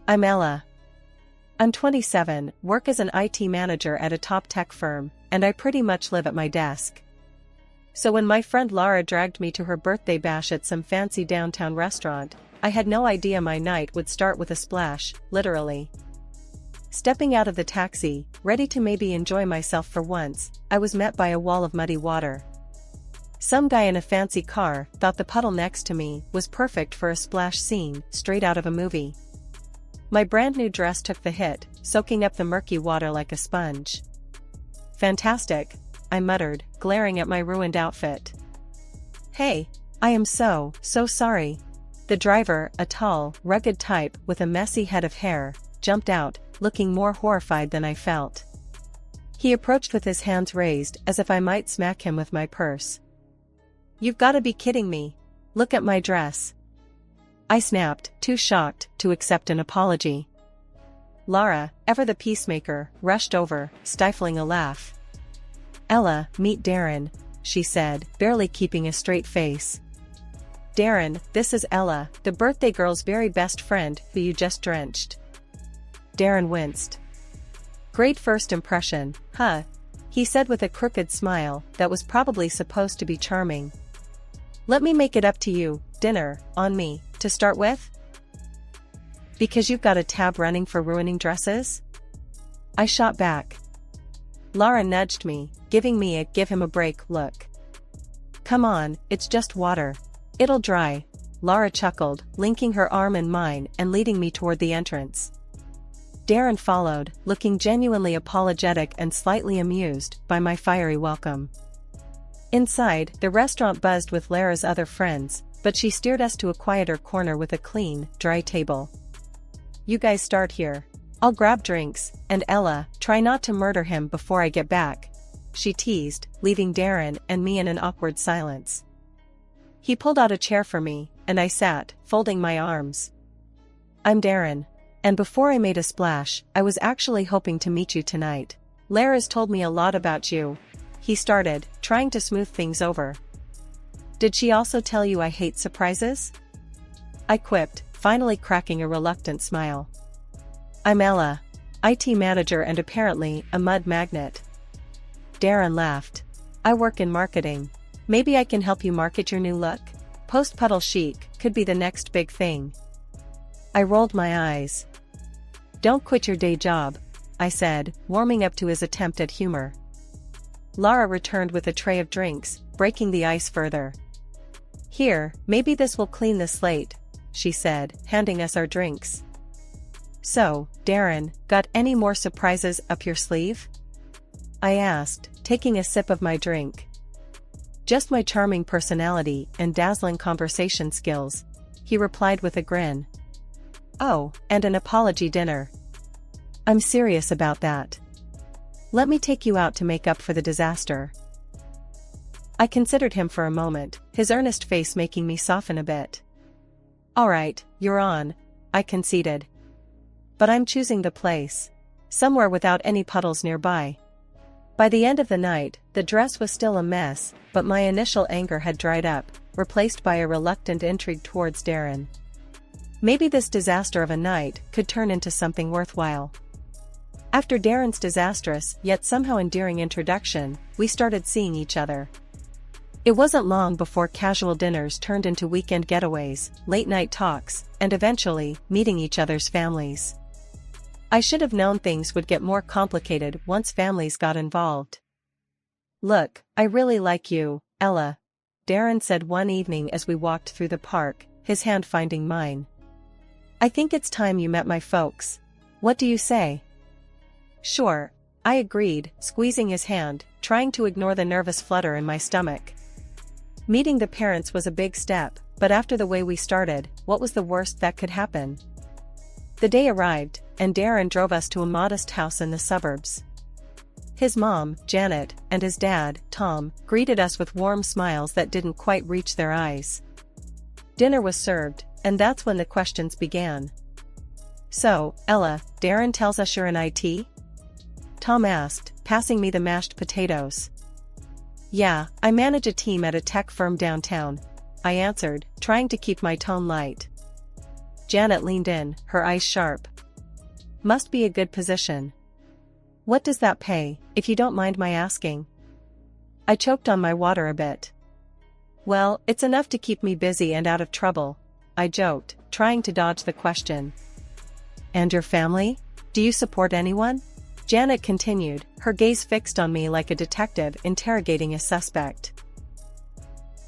I'm Ella. I'm 27, work as an IT manager at a top tech firm, and I pretty much live at my desk. So when my friend Laura dragged me to her birthday bash at some fancy downtown restaurant, I had no idea my night would start with a splash, literally. Stepping out of the taxi, ready to maybe enjoy myself for once, I was met by a wall of muddy water. Some guy in a fancy car thought the puddle next to me was perfect for a splash scene straight out of a movie. My brand new dress took the hit, soaking up the murky water like a sponge. Fantastic, I muttered, glaring at my ruined outfit. Hey, I am so sorry. The driver, a tall, rugged type with a messy head of hair, jumped out, looking more horrified than I felt. He approached with his hands raised as if I might smack him with my purse. You've gotta be kidding me. Look at my dress. I snapped, too shocked to accept an apology. Lara, ever the peacemaker, rushed over, stifling a laugh. Ella, meet Darren, she said, barely keeping a straight face. Darren, this is Ella, the birthday girl's very best friend who you just drenched. Darren winced. Great first impression, huh? He said with a crooked smile that was probably supposed to be charming. Let me make it up to you, dinner, on me, to start with? Because you've got a tab running for ruining dresses? I shot back. Lara nudged me, giving me a give him a break look. Come on, it's just water. It'll dry, Lara chuckled, linking her arm in mine and leading me toward the entrance. Darren followed, looking genuinely apologetic and slightly amused by my fiery welcome. Inside, the restaurant buzzed with Lara's other friends, but she steered us to a quieter corner with a clean, dry table. You guys start here. I'll grab drinks, and Ella, try not to murder him before I get back, she teased, leaving Darren and me in an awkward silence. He pulled out a chair for me, and I sat, folding my arms. I'm Darren. And before I made a splash, I was actually hoping to meet you tonight. Lara's told me a lot about you. He started, trying to smooth things over. Did she also tell you I hate surprises? I quipped, finally cracking a reluctant smile. I'm Ella, IT manager and apparently a mud magnet. Darren laughed. I work in marketing. Maybe I can help you market your new look? Post-puddle chic could be the next big thing. I rolled my eyes. Don't quit your day job, I said, warming up to his attempt at humor. Lara returned with a tray of drinks, breaking the ice further. Here, maybe this will clean the slate, she said, handing us our drinks. So, Darren, got any more surprises up your sleeve? I asked, taking a sip of my drink. Just my charming personality and dazzling conversation skills, he replied with a grin. Oh, and an apology dinner. I'm serious about that. Let me take you out to make up for the disaster. I considered him for a moment, his earnest face making me soften a bit. All right, you're on, I conceded. But I'm choosing the place. Somewhere without any puddles nearby. By the end of the night, the dress was still a mess, but my initial anger had dried up, replaced by a reluctant intrigue towards Darren. Maybe this disaster of a night could turn into something worthwhile. After Darren's disastrous yet somehow endearing introduction, we started seeing each other. It wasn't long before casual dinners turned into weekend getaways, late-night talks, and eventually, meeting each other's families. I should have known things would get more complicated once families got involved. Look, I really like you, Ella, Darren said one evening as we walked through the park, his hand finding mine. I think it's time you met my folks. What do you say? Sure, I agreed, squeezing his hand, trying to ignore the nervous flutter in my stomach. Meeting the parents was a big step, but after the way we started, what was the worst that could happen? The day arrived, and Darren drove us to a modest house in the suburbs. His mom, Janet, and his dad, Tom, greeted us with warm smiles that didn't quite reach their eyes. Dinner was served, and that's when the questions began. So, Ella, Darren tells us you're in IT? Tom asked, passing me the mashed potatoes. Yeah, I manage a team at a tech firm downtown, I answered, trying to keep my tone light. Janet leaned in, her eyes sharp. Must be a good position. What does that pay, if you don't mind my asking? I choked on my water a bit. Well, it's enough to keep me busy and out of trouble, I joked, trying to dodge the question. And your family? Do you support anyone? Janet continued, her gaze fixed on me like a detective interrogating a suspect.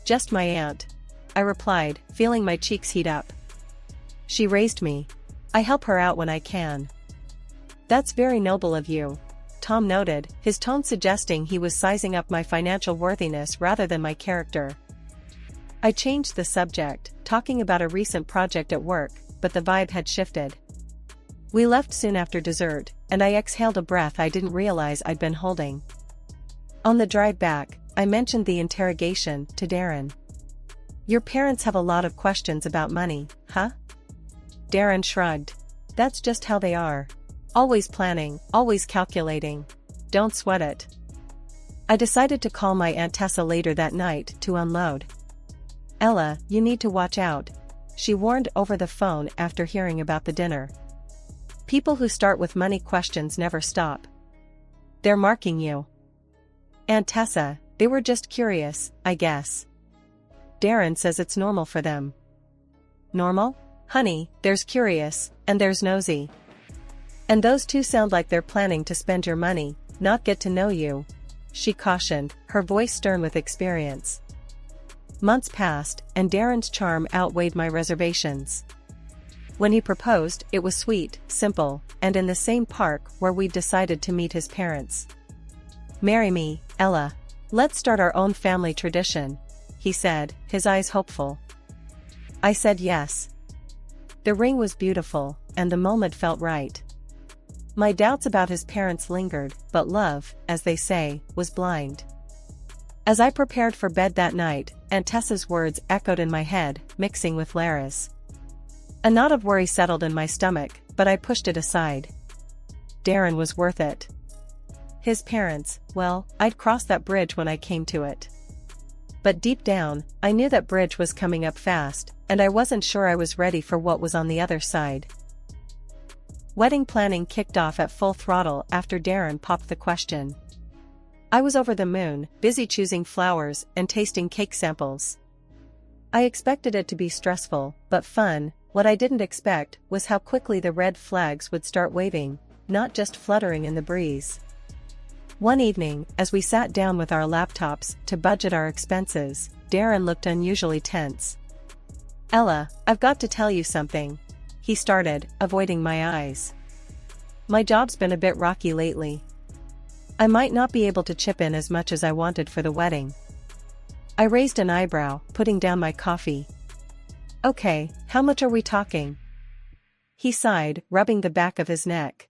Just my aunt, I replied, feeling my cheeks heat up. She raised me. I help her out when I can. That's very noble of you, Tom noted, his tone suggesting he was sizing up my financial worthiness rather than my character. I changed the subject, talking about a recent project at work, but the vibe had shifted. We left soon after dessert, and I exhaled a breath I didn't realize I'd been holding. On the drive back, I mentioned the interrogation to Darren. Your parents have a lot of questions about money, huh? Darren shrugged. That's just how they are. Always planning, always calculating. Don't sweat it. I decided to call my Aunt Tessa later that night to unload. Ella, you need to watch out, she warned over the phone after hearing about the dinner. People who start with money questions never stop. They're marking you. Aunt Tessa, they were just curious, I guess. Darren says it's normal for them. Normal? Honey, there's curious, and there's nosy. And those two sound like they're planning to spend your money, not get to know you, she cautioned, her voice stern with experience. Months passed, and Darren's charm outweighed my reservations. When he proposed, it was sweet, simple, and in the same park where we'd decided to meet his parents. Marry me, Ella. Let's start our own family tradition, he said, his eyes hopeful. I said yes. The ring was beautiful, and the moment felt right. My doubts about his parents lingered, but love, as they say, was blind. As I prepared for bed that night, Aunt Tessa's words echoed in my head, mixing with Lara's. A knot of worry settled in my stomach, but I pushed it aside. Darren was worth it. His parents, well, I'd cross that bridge when I came to it. But deep down, I knew that bridge was coming up fast, and I wasn't sure I was ready for what was on the other side. Wedding planning kicked off at full throttle after Darren popped the question. I was over the moon, busy choosing flowers and tasting cake samples. I expected it to be stressful, but fun. What I didn't expect was how quickly the red flags would start waving, not just fluttering in the breeze. One evening, as we sat down with our laptops to budget our expenses, Darren looked unusually tense. Ella, I've got to tell you something, he started, avoiding my eyes. My job's been a bit rocky lately. I might not be able to chip in as much as I wanted for the wedding. I raised an eyebrow, putting down my coffee. Okay, how much are we talking? He sighed, rubbing the back of his neck.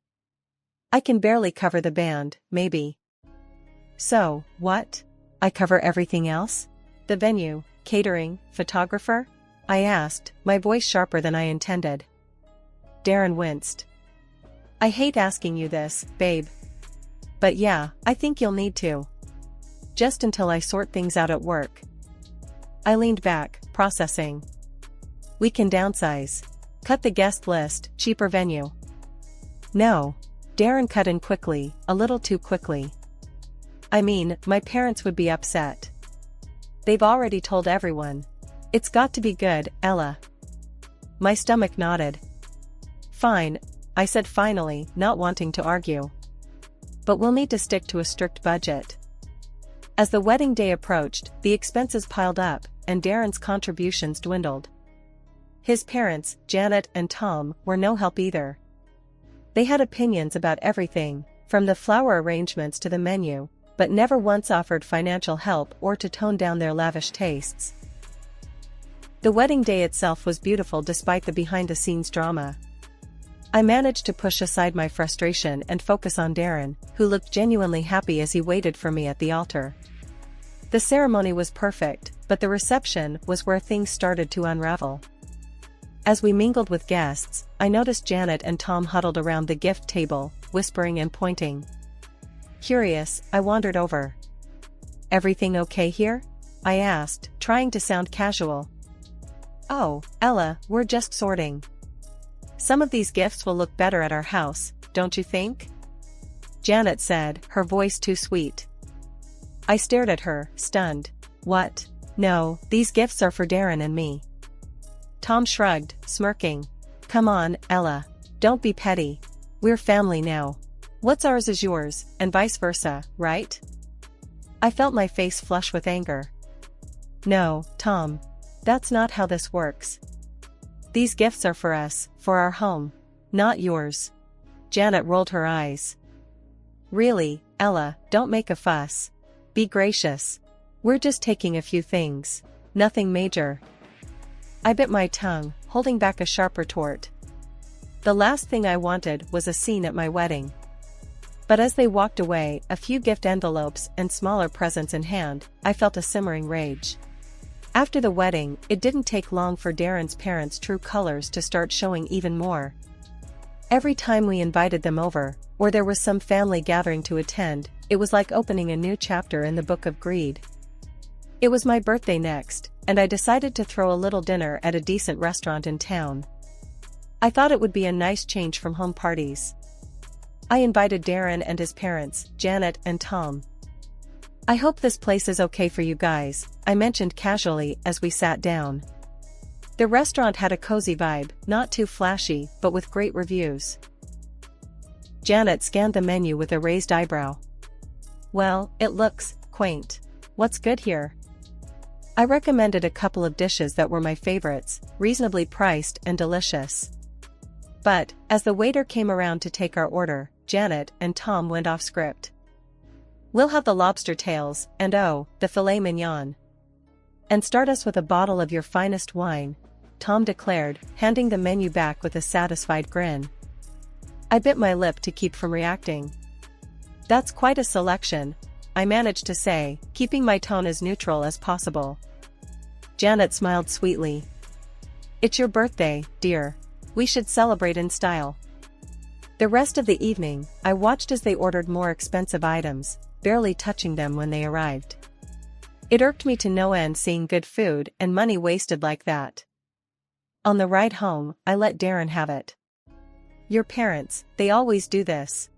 I can barely cover the band, maybe. So, what? I cover everything else? The venue, catering, photographer? I asked, my voice sharper than I intended. Darren winced. I hate asking you this, babe. But yeah, I think you'll need to. Just until I sort things out at work. I leaned back, processing. We can downsize. Cut the guest list, cheaper venue. No. Darren cut in quickly, a little too quickly. I mean, my parents would be upset. They've already told everyone. It's got to be good, Ella. My stomach nodded. Fine, I said finally, not wanting to argue. But we'll need to stick to a strict budget. As the wedding day approached, the expenses piled up, and Darren's contributions dwindled. His parents, Janet and Tom, were no help either. They had opinions about everything, from the flower arrangements to the menu, but never once offered financial help or to tone down their lavish tastes. The wedding day itself was beautiful despite the behind-the-scenes drama. I managed to push aside my frustration and focus on Darren, who looked genuinely happy as he waited for me at the altar. The ceremony was perfect, but the reception was where things started to unravel. As we mingled with guests, I noticed Janet and Tom huddled around the gift table, whispering and pointing. Curious, I wandered over. Everything okay here? I asked, trying to sound casual. Oh, Ella, we're just sorting. Some of these gifts will look better at our house, don't you think? Janet said, her voice too sweet. I stared at her, stunned. What? No, these gifts are for Darren and me. Tom shrugged, smirking. Come on, Ella. Don't be petty. We're family now. What's ours is yours, and vice versa, right? I felt my face flush with anger. No, Tom. That's not how this works. These gifts are for us, for our home. Not yours. Janet rolled her eyes. Really, Ella, don't make a fuss. Be gracious. We're just taking a few things. Nothing major. I bit my tongue, holding back a sharp retort. The last thing I wanted was a scene at my wedding. But as they walked away, a few gift envelopes and smaller presents in hand, I felt a simmering rage. After the wedding, it didn't take long for Darren's parents' true colors to start showing even more. Every time we invited them over, or there was some family gathering to attend, it was like opening a new chapter in the book of greed. It was my birthday next, and I decided to throw a little dinner at a decent restaurant in town. I thought it would be a nice change from home parties. I invited Darren and his parents, Janet and Tom. I hope this place is okay for you guys, I mentioned casually as we sat down. The restaurant had a cozy vibe, not too flashy, but with great reviews. Janet scanned the menu with a raised eyebrow. Well, it looks quaint. What's good here? I recommended a couple of dishes that were my favorites, reasonably priced and delicious. But, as the waiter came around to take our order, Janet and Tom went off script. We'll have the lobster tails, and oh, the filet mignon. And start us with a bottle of your finest wine, Tom declared, handing the menu back with a satisfied grin. I bit my lip to keep from reacting. That's quite a selection, I managed to say, keeping my tone as neutral as possible. Janet smiled sweetly. It's your birthday, dear. We should celebrate in style. The rest of the evening, I watched as they ordered more expensive items, barely touching them when they arrived. It irked me to no end seeing good food and money wasted like that. On the ride home, I let Darren have it. Your parents, they always do this.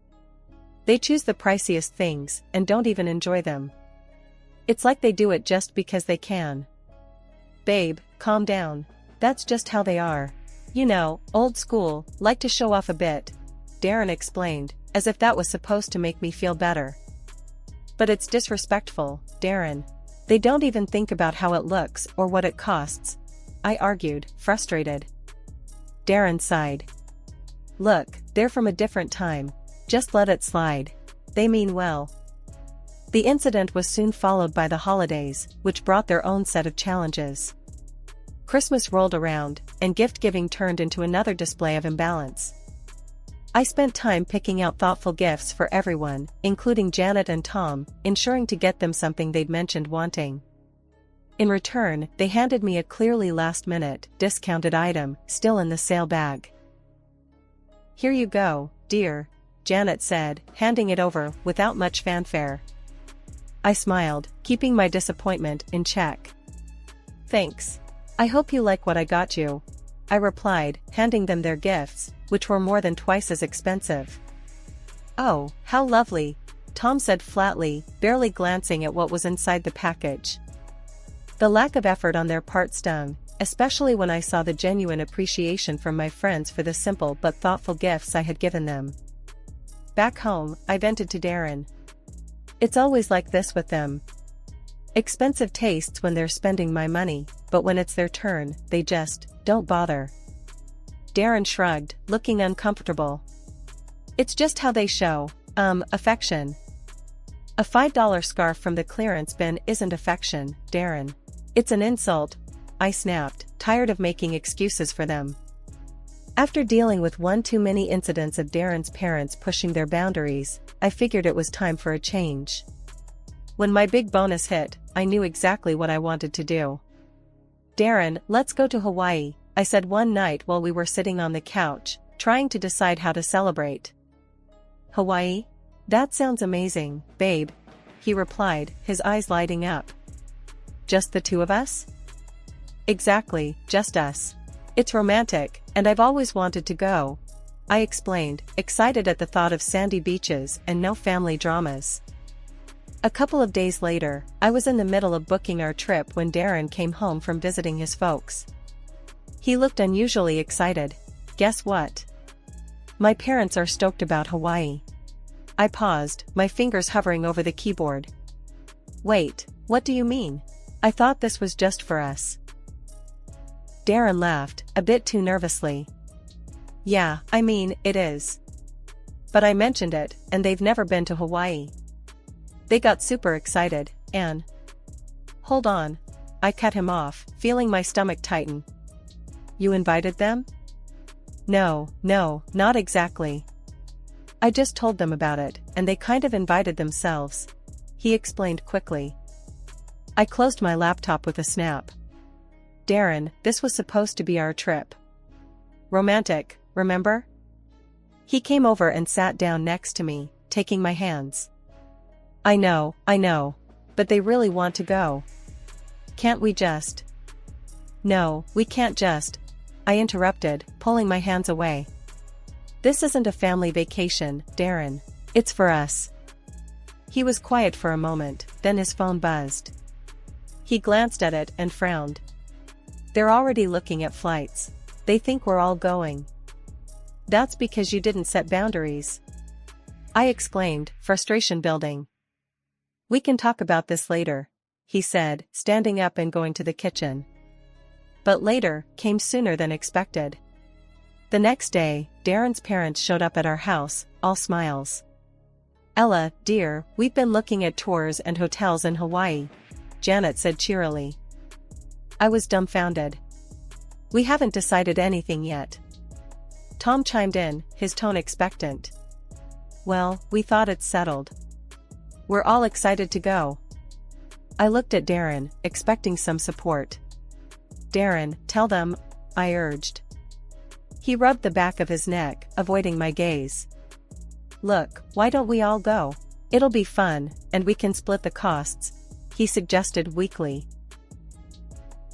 They choose the priciest things and don't even enjoy them. It's like they do it just because they can. Babe, calm down. That's just how they are. You know, old school, like to show off a bit, Darren explained, as if that was supposed to make me feel better. But it's disrespectful, Darren. They don't even think about how it looks or what it costs, I argued, frustrated. Darren sighed. Look, they're from a different time. Just let it slide. They mean well. The incident was soon followed by the holidays, which brought their own set of challenges. Christmas rolled around, and gift-giving turned into another display of imbalance. I spent time picking out thoughtful gifts for everyone, including Janet and Tom, ensuring to get them something they'd mentioned wanting. In return, they handed me a clearly last-minute, discounted item, still in the sale bag. Here you go, dear, Janet said, handing it over without much fanfare. I smiled, keeping my disappointment in check. Thanks. I hope you like what I got you, I replied, handing them their gifts, which were more than twice as expensive. Oh, how lovely, Tom said flatly, barely glancing at what was inside the package. The lack of effort on their part stung, especially when I saw the genuine appreciation from my friends for the simple but thoughtful gifts I had given them. Back home, I vented to Darren. It's always like this with them. Expensive tastes when they're spending my money, but when it's their turn, they just don't bother. Darren shrugged, looking uncomfortable. It's just how they show, affection. A $5 scarf from the clearance bin isn't affection, Darren. It's an insult, I snapped, tired of making excuses for them. After dealing with one too many incidents of Darren's parents pushing their boundaries, I figured it was time for a change. When my big bonus hit, I knew exactly what I wanted to do. Darren, let's go to Hawaii, I said one night while we were sitting on the couch, trying to decide how to celebrate. Hawaii? That sounds amazing, babe, he replied, his eyes lighting up. Just the two of us? Exactly, just us. It's romantic, and I've always wanted to go, I explained, excited at the thought of sandy beaches and no family dramas. A couple of days later, I was in the middle of booking our trip when Darren came home from visiting his folks. He looked unusually excited. Guess what? My parents are stoked about Hawaii. I paused, my fingers hovering over the keyboard. Wait, what do you mean? I thought this was just for us. Darren laughed, a bit too nervously. Yeah, I mean, it is. But I mentioned it, and they've never been to Hawaii. They got super excited, and... Hold on. I cut him off, feeling my stomach tighten. You invited them? No, not exactly. I just told them about it, and they kind of invited themselves. He explained quickly. I closed my laptop with a snap. Darren, this was supposed to be our trip. Romantic, remember? He came over and sat down next to me, taking my hands. I know, but they really want to go. Can't we just... No, we can't just... I interrupted, pulling my hands away. This isn't a family vacation, Darren. It's for us. He was quiet for a moment, then his phone buzzed. He glanced at it and frowned. They're already looking at flights. They think we're all going. That's because you didn't set boundaries. I exclaimed, frustration building. We can talk about this later, he said, standing up and going to the kitchen. But later came sooner than expected. The next day, Darren's parents showed up at our house, all smiles. Ella, dear, we've been looking at tours and hotels in Hawaii, Janet said cheerily. I was dumbfounded. We haven't decided anything yet. Tom chimed in, his tone expectant. Well, we thought it's settled. We're all excited to go. I looked at Darren, expecting some support. Darren, tell them, I urged. He rubbed the back of his neck, avoiding my gaze. Look, why don't we all go? It'll be fun, and we can split the costs, he suggested weakly.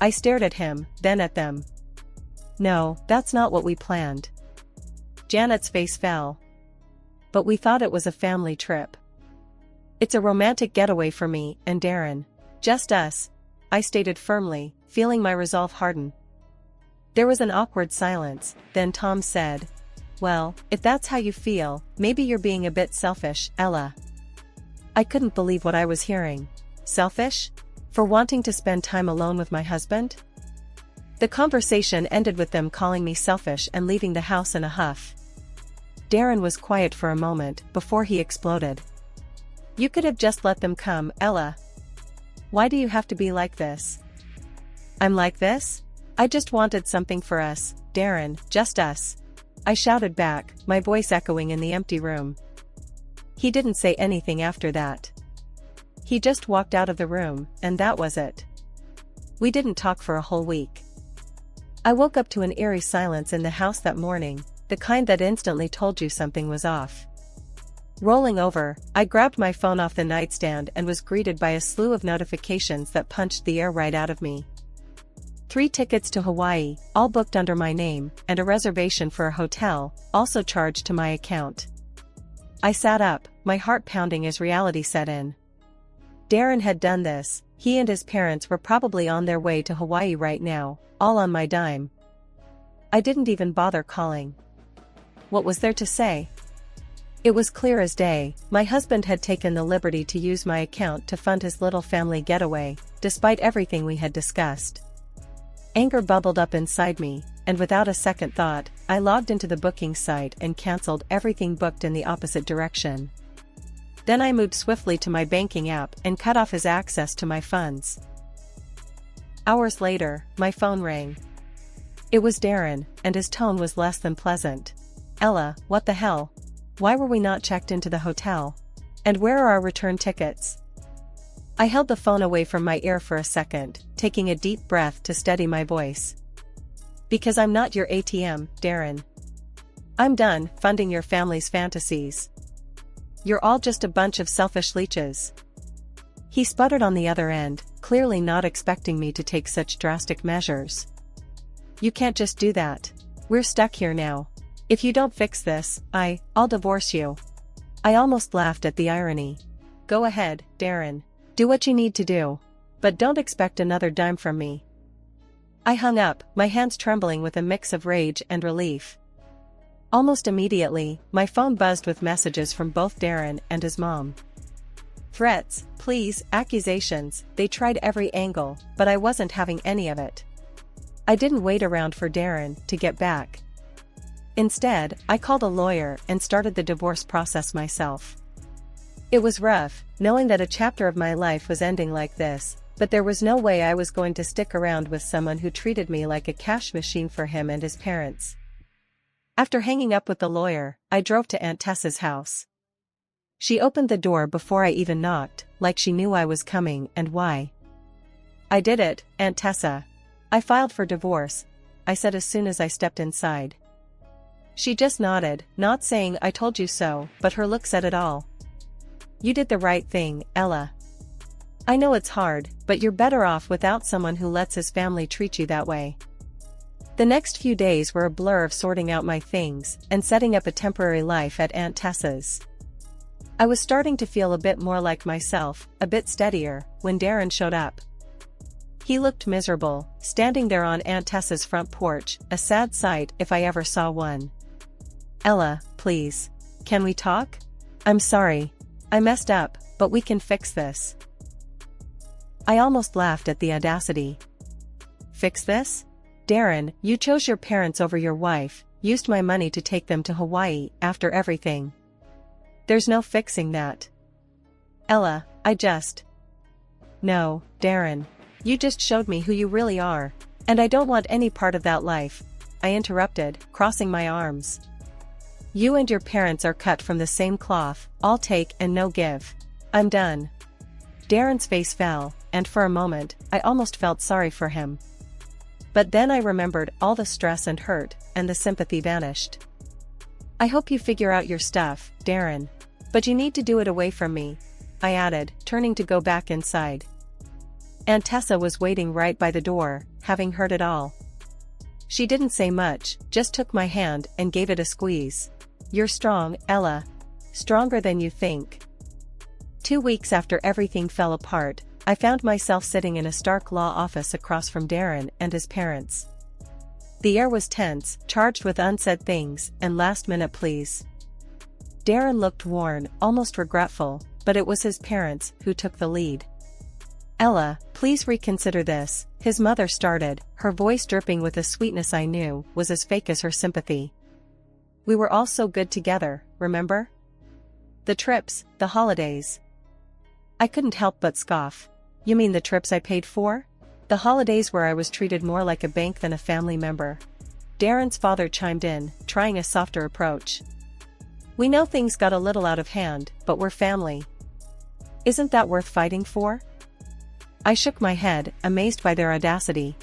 I stared at him, then at them. No, that's not what we planned. Janet's face fell. But we thought it was a family trip. It's a romantic getaway for me and Darren. Just us, I stated firmly, feeling my resolve harden. There was an awkward silence, then Tom said, well, if that's how you feel, maybe you're being a bit selfish, Ella. I couldn't believe what I was hearing. Selfish? For wanting to spend time alone with my husband? The conversation ended with them calling me selfish and leaving the house in a huff. Darren was quiet for a moment before he exploded. You could have just let them come, Ella. Why do you have to be like this? I'm like this? I just wanted something for us, Darren, just us. I shouted back, my voice echoing in the empty room. He didn't say anything after that. He just walked out of the room, and that was it. We didn't talk for a whole week. I woke up to an eerie silence in the house that morning, the kind that instantly told you something was off. Rolling over, I grabbed my phone off the nightstand and was greeted by a slew of notifications that punched the air right out of me. 3 tickets to Hawaii, all booked under my name, and a reservation for a hotel, also charged to my account. I sat up, my heart pounding as reality set in. Darren had done this, he and his parents were probably on their way to Hawaii right now, all on my dime. I didn't even bother calling. What was there to say? It was clear as day, my husband had taken the liberty to use my account to fund his little family getaway, despite everything we had discussed. Anger bubbled up inside me, and without a second thought, I logged into the booking site and cancelled everything booked in the opposite direction. Then I moved swiftly to my banking app and cut off his access to my funds. Hours later, my phone rang. It was Darren, and his tone was less than pleasant. Ella, what the hell? Why were we not checked into the hotel? And where are our return tickets? I held the phone away from my ear for a second, taking a deep breath to steady my voice. Because I'm not your ATM, Darren. I'm done funding your family's fantasies. You're all just a bunch of selfish leeches. He sputtered on the other end, clearly not expecting me to take such drastic measures. You can't just do that. We're stuck here now. If you don't fix this, I'll divorce you. I almost laughed at the irony. Go ahead, Darren. Do what you need to do. But don't expect another dime from me. I hung up, my hands trembling with a mix of rage and relief. Almost immediately, my phone buzzed with messages from both Darren and his mom. Threats, pleas, accusations, they tried every angle, but I wasn't having any of it. I didn't wait around for Darren to get back. Instead, I called a lawyer and started the divorce process myself. It was rough, knowing that a chapter of my life was ending like this, but there was no way I was going to stick around with someone who treated me like a cash machine for him and his parents. After hanging up with the lawyer, I drove to Aunt Tessa's house. She opened the door before I even knocked, like she knew I was coming and why. I did it, Aunt Tessa. I filed for divorce, I said as soon as I stepped inside. She just nodded, not saying I told you so, but her look said it all. You did the right thing, Ella. I know it's hard, but you're better off without someone who lets his family treat you that way. The next few days were a blur of sorting out my things and setting up a temporary life at Aunt Tessa's. I was starting to feel a bit more like myself, a bit steadier, when Darren showed up. He looked miserable, standing there on Aunt Tessa's front porch, a sad sight if I ever saw one. Ella, please. Can we talk? I'm sorry. I messed up, but we can fix this. I almost laughed at the audacity. Fix this? Darren, you chose your parents over your wife, used my money to take them to Hawaii after everything. There's no fixing that. Ella, No, Darren. You just showed me who you really are, and I don't want any part of that life, I interrupted, crossing my arms. You and your parents are cut from the same cloth, all take and no give. I'm done. Darren's face fell, and for a moment, I almost felt sorry for him. But then I remembered all the stress and hurt, and the sympathy vanished. I hope you figure out your stuff, Darren. But you need to do it away from me, I added, turning to go back inside. Aunt Tessa was waiting right by the door, having heard it all. She didn't say much, just took my hand and gave it a squeeze. You're strong, Ella. Stronger than you think. 2 weeks after everything fell apart, I found myself sitting in a Stark law office across from Darren and his parents. The air was tense, charged with unsaid things and last-minute pleas. Darren looked worn, almost regretful, but it was his parents who took the lead. Ella, please reconsider this, his mother started, her voice dripping with a sweetness I knew was as fake as her sympathy. We were all so good together, remember? The trips, the holidays. I couldn't help but scoff. You mean the trips I paid for? The holidays where I was treated more like a bank than a family member. Darren's father chimed in, trying a softer approach. We know things got a little out of hand, but we're family. Isn't that worth fighting for? I shook my head, amazed by their audacity.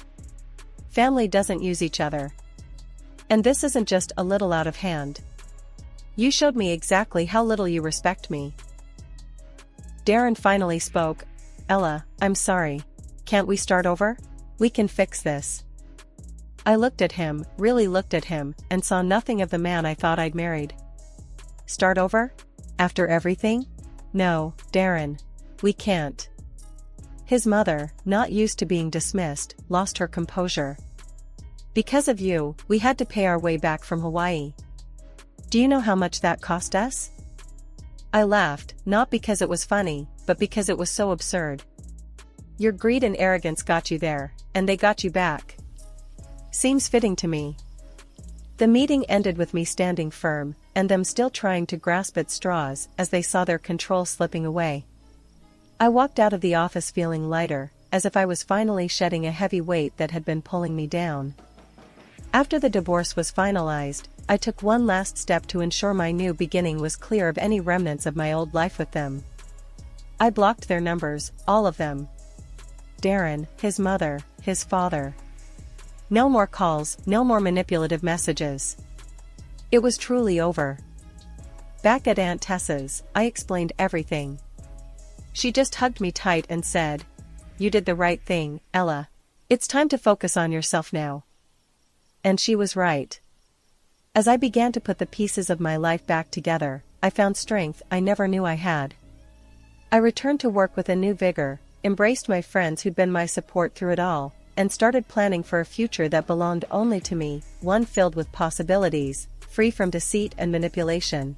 Family doesn't use each other. And this isn't just a little out of hand. You showed me exactly how little you respect me. Darren finally spoke. Ella, I'm sorry. Can't we start over? We can fix this. I looked at him, really looked at him, and saw nothing of the man I thought I'd married. Start over? After everything? No, Darren. We can't. His mother, not used to being dismissed, lost her composure. Because of you, we had to pay our way back from Hawaii. Do you know how much that cost us? I laughed, not because it was funny, but because it was so absurd. Your greed and arrogance got you there, and they got you back. Seems fitting to me. The meeting ended with me standing firm, and them still trying to grasp at straws as they saw their control slipping away. I walked out of the office feeling lighter, as if I was finally shedding a heavy weight that had been pulling me down. After the divorce was finalized, I took one last step to ensure my new beginning was clear of any remnants of my old life with them. I blocked their numbers, all of them. Darren, his mother, his father. No more calls, no more manipulative messages. It was truly over. Back at Aunt Tessa's, I explained everything. She just hugged me tight and said, "You did the right thing, Ella. It's time to focus on yourself now." And she was right. As I began to put the pieces of my life back together, I found strength I never knew I had. I returned to work with a new vigor, embraced my friends who'd been my support through it all, and started planning for a future that belonged only to me, one filled with possibilities, free from deceit and manipulation.